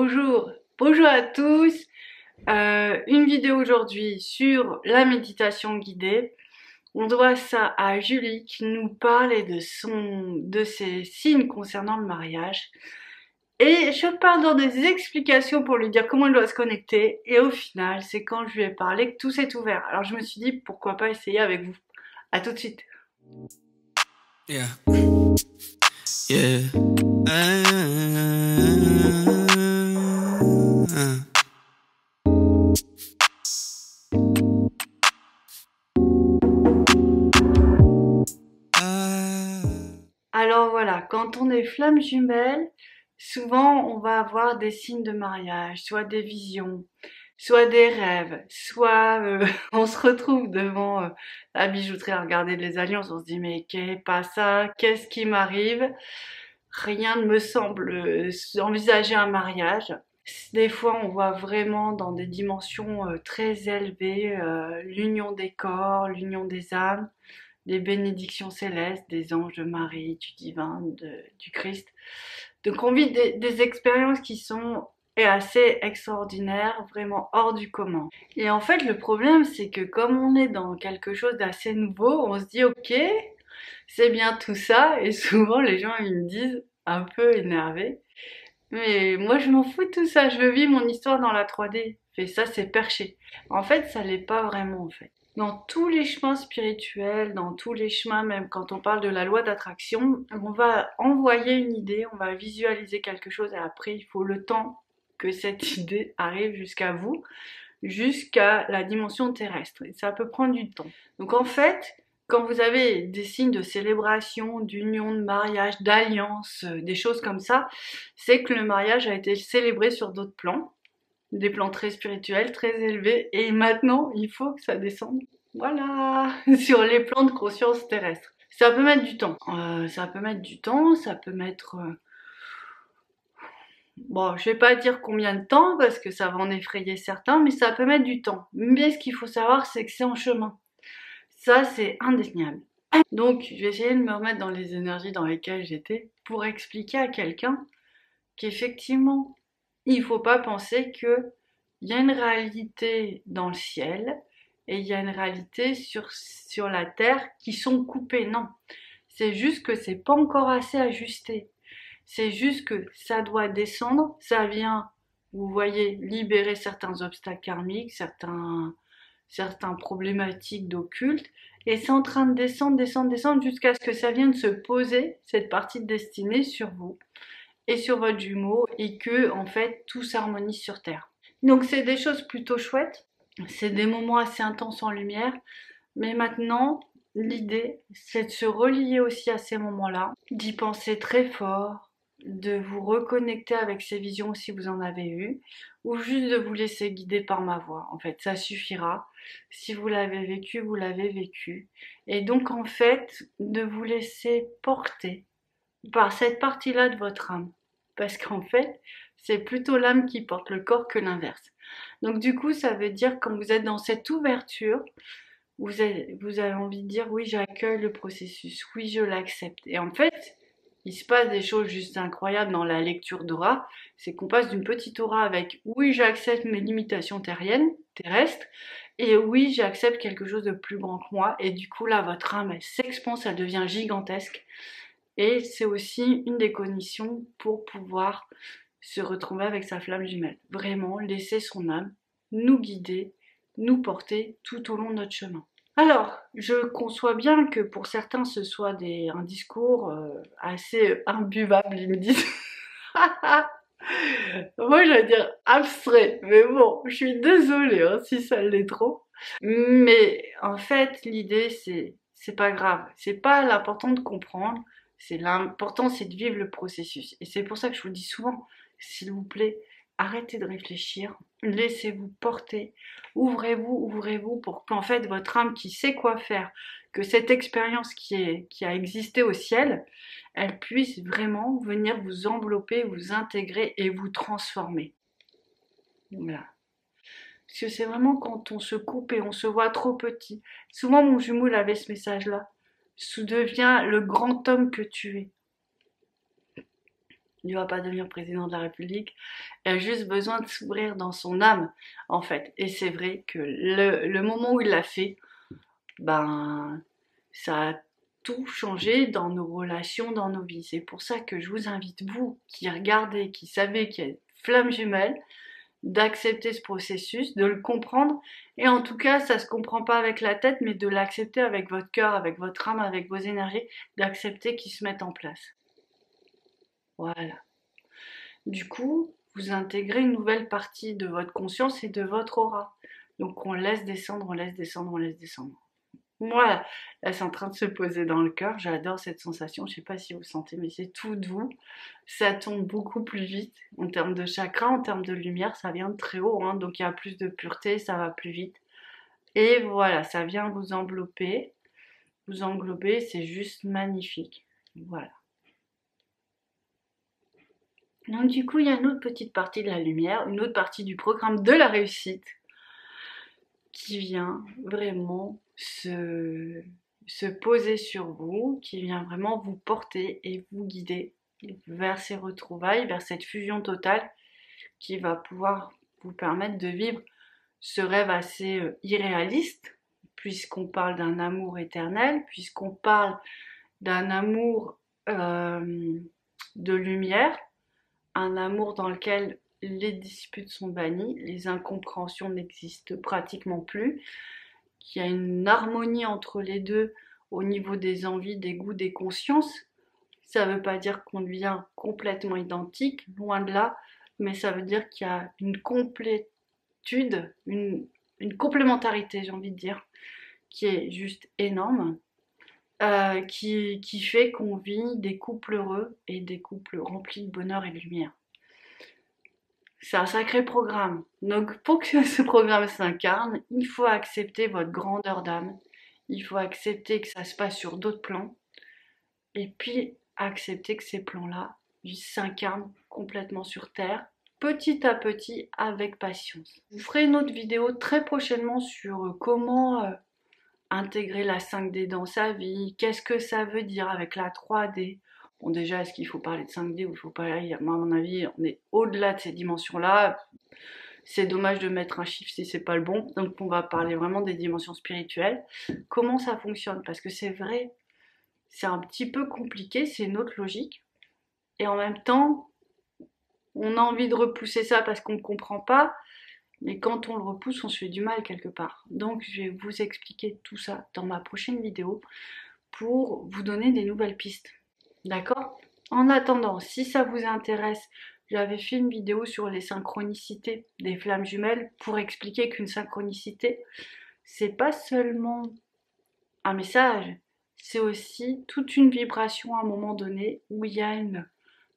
Bonjour, bonjour à tous. Une vidéo aujourd'hui sur la méditation guidée. On doit ça à Julie qui nous parlait de ses signes concernant le mariage. Et je pars dans des explications pour lui dire comment elle doit se connecter. Et au final, c'est quand je lui ai parlé que tout s'est ouvert. Alors je me suis dit pourquoi pas essayer avec vous. À tout de suite. Yeah. Yeah. Alors voilà, quand on est flamme jumelle, souvent on va avoir des signes de mariage, soit des visions, soit des rêves, soit on se retrouve devant la bijouterie à regarder les alliances, on se dit mais qu'est pas ça, qu'est-ce qui m'arrive? Rien ne me semble envisager un mariage. Des fois on voit vraiment dans des dimensions très élevées l'union des corps, l'union des âmes, des bénédictions célestes, des anges de Marie, du divin, du Christ. Donc on vit des expériences qui sont assez extraordinaires, vraiment hors du commun. Et en fait le problème c'est que comme on est dans quelque chose d'assez nouveau, on se dit ok, c'est bien tout ça, et souvent les gens ils me disent un peu énervés, mais moi je m'en fous de tout ça, je veux vivre mon histoire dans la 3D. Et ça c'est perché. En fait ça l'est pas vraiment en fait. Dans tous les chemins spirituels, dans tous les chemins, même quand on parle de la loi d'attraction, on va envoyer une idée, on va visualiser quelque chose et après il faut le temps que cette idée arrive jusqu'à vous, jusqu'à la dimension terrestre. Et ça peut prendre du temps. Donc en fait, quand vous avez des signes de célébration, d'union, de mariage, d'alliance, des choses comme ça, c'est que le mariage a été célébré sur d'autres plans, des plans très spirituels, très élevés, et maintenant il faut que ça descende, voilà, sur les plans de conscience terrestre. Ça peut mettre du temps, ça peut mettre... Bon, je vais pas dire combien de temps, parce que ça va en effrayer certains, mais ça peut mettre du temps. Mais ce qu'il faut savoir, c'est que c'est en chemin. Ça, c'est indéniable. Donc, je vais essayer de me remettre dans les énergies dans lesquelles j'étais pour expliquer à quelqu'un qu'effectivement, il ne faut pas penser qu'il y a une réalité dans le ciel et il y a une réalité sur la terre qui sont coupées. Non, c'est juste que c'est pas encore assez ajusté. C'est juste que ça doit descendre, ça vient, vous voyez, libérer certains obstacles karmiques, certains problématiques d'occulte, et c'est en train de descendre, descendre, descendre jusqu'à ce que ça vienne se poser, cette partie de destinée, sur vous et sur votre jumeau, et que en fait tout s'harmonise sur Terre. Donc c'est des choses plutôt chouettes, c'est des moments assez intenses en lumière, mais maintenant l'idée c'est de se relier aussi à ces moments-là, d'y penser très fort, de vous reconnecter avec ces visions si vous en avez eu, ou juste de vous laisser guider par ma voix. En fait, ça suffira. Si vous l'avez vécu, vous l'avez vécu. Et donc en fait, de vous laisser porter par cette partie-là de votre âme. Parce qu'en fait, c'est plutôt l'âme qui porte le corps que l'inverse. Donc du coup, ça veut dire quand vous êtes dans cette ouverture, vous avez envie de dire oui, j'accueille le processus, oui, je l'accepte. Et en fait, il se passe des choses juste incroyables dans la lecture d'aura, c'est qu'on passe d'une petite aura avec oui, j'accepte mes limitations terriennes, terrestres, et oui, j'accepte quelque chose de plus grand que moi, et du coup là, votre âme, elle s'expanse, elle devient gigantesque, et c'est aussi une des conditions pour pouvoir se retrouver avec sa flamme jumelle. Vraiment, laisser son âme nous guider, nous porter tout au long de notre chemin. Alors, je conçois bien que pour certains ce soit un discours assez imbuvable, ils me disent. Moi j'allais dire abstrait, mais bon, je suis désolée hein, si ça l'est trop. Mais en fait, l'idée c'est pas grave, c'est pas l'important de comprendre, l'important c'est de vivre le processus. Et c'est pour ça que je vous dis souvent, s'il vous plaît, arrêtez de réfléchir, laissez-vous porter, ouvrez-vous pour qu'en fait votre âme qui sait quoi faire, que cette expérience qui a existé au ciel, elle puisse vraiment venir vous envelopper, vous intégrer et vous transformer. Voilà. Parce que c'est vraiment quand on se coupe et on se voit trop petit. Souvent mon jumeau avait ce message-là. Tu deviens le grand homme que tu es. Il ne va pas devenir président de la République. Il a juste besoin de s'ouvrir dans son âme, en fait. Et c'est vrai que le moment où il l'a fait, ben, ça a tout changé dans nos relations, dans nos vies. C'est pour ça que je vous invite, vous qui regardez, qui savez qu'il y a une flamme jumelle, d'accepter ce processus, de le comprendre. Et en tout cas, ça se comprend pas avec la tête, mais de l'accepter avec votre cœur, avec votre âme, avec vos énergies, d'accepter qu'ils se mettent en place. Voilà. Du coup, vous intégrez une nouvelle partie de votre conscience et de votre aura. Donc on laisse descendre, on laisse descendre, on laisse descendre. Voilà, là c'est en train de se poser dans le cœur, j'adore cette sensation, je sais pas si vous sentez, mais c'est tout doux, ça tombe beaucoup plus vite en termes de chakra, en termes de lumière, ça vient de très haut, hein, donc il y a plus de pureté, ça va plus vite. Et voilà, ça vient vous englober, c'est juste magnifique. Voilà. Donc du coup, il y a une autre petite partie de la lumière, une autre partie du programme de la réussite qui vient vraiment se poser sur vous, qui vient vraiment vous porter et vous guider vers ces retrouvailles, vers cette fusion totale qui va pouvoir vous permettre de vivre ce rêve assez irréaliste, puisqu'on parle d'un amour éternel, puisqu'on parle d'un amour de lumière, un amour dans lequel les disputes sont bannies, les incompréhensions n'existent pratiquement plus, qu'il y a une harmonie entre les deux au niveau des envies, des goûts, des consciences. Ça ne veut pas dire qu'on devient complètement identique, loin de là, mais ça veut dire qu'il y a une complétude, une complémentarité, j'ai envie de dire, qui est juste énorme, qui fait qu'on vit des couples heureux et des couples remplis de bonheur et de lumière. C'est un sacré programme. Donc pour que ce programme s'incarne, il faut accepter votre grandeur d'âme. Il faut accepter que ça se passe sur d'autres plans. Et puis accepter que ces plans-là, ils s'incarnent complètement sur Terre, petit à petit, avec patience. Je vous ferai une autre vidéo très prochainement sur comment intégrer la 5D dans sa vie, qu'est-ce que ça veut dire avec la 3D. Bon, déjà, est-ce qu'il faut parler de 5D ou il faut pas aller? Moi, à mon avis, on est au-delà de ces dimensions-là. C'est dommage de mettre un chiffre si c'est pas le bon. Donc, on va parler vraiment des dimensions spirituelles. Comment ça fonctionne? Parce que c'est vrai, c'est un petit peu compliqué, c'est une autre logique. Et en même temps, on a envie de repousser ça parce qu'on ne comprend pas. Mais quand on le repousse, on se fait du mal quelque part. Donc, je vais vous expliquer tout ça dans ma prochaine vidéo pour vous donner des nouvelles pistes. D'accord? En attendant, si ça vous intéresse, j'avais fait une vidéo sur les synchronicités des flammes jumelles pour expliquer qu'une synchronicité, c'est pas seulement un message, c'est aussi toute une vibration à un moment donné où il y a une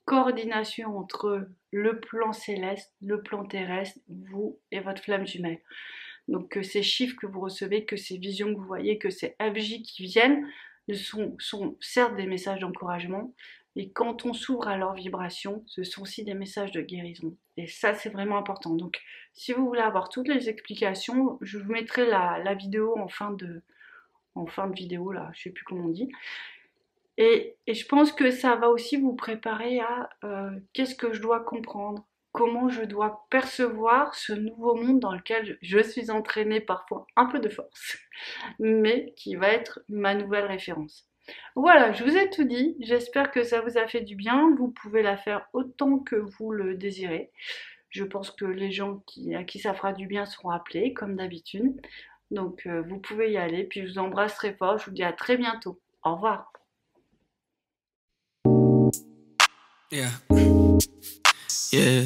coordination entre le plan céleste, le plan terrestre, vous et votre flamme jumelle. Donc que ces chiffres que vous recevez, que ces visions que vous voyez, que ces FJ qui viennent, sont certes des messages d'encouragement, et quand on s'ouvre à leur vibration, ce sont aussi des messages de guérison. Et ça, c'est vraiment important. Donc, si vous voulez avoir toutes les explications, je vous mettrai la vidéo en fin de vidéo, là, je sais plus comment on dit. Et je pense que ça va aussi vous préparer à qu'est-ce que je dois comprendre, comment je dois percevoir ce nouveau monde dans lequel je suis entraînée parfois un peu de force, mais qui va être ma nouvelle référence. Voilà, je vous ai tout dit, j'espère que ça vous a fait du bien, vous pouvez la faire autant que vous le désirez. Je pense que les gens à qui ça fera du bien seront appelés, comme d'habitude. Donc vous pouvez y aller, puis je vous embrasse très fort, je vous dis à très bientôt. Au revoir. Yeah. Yeah.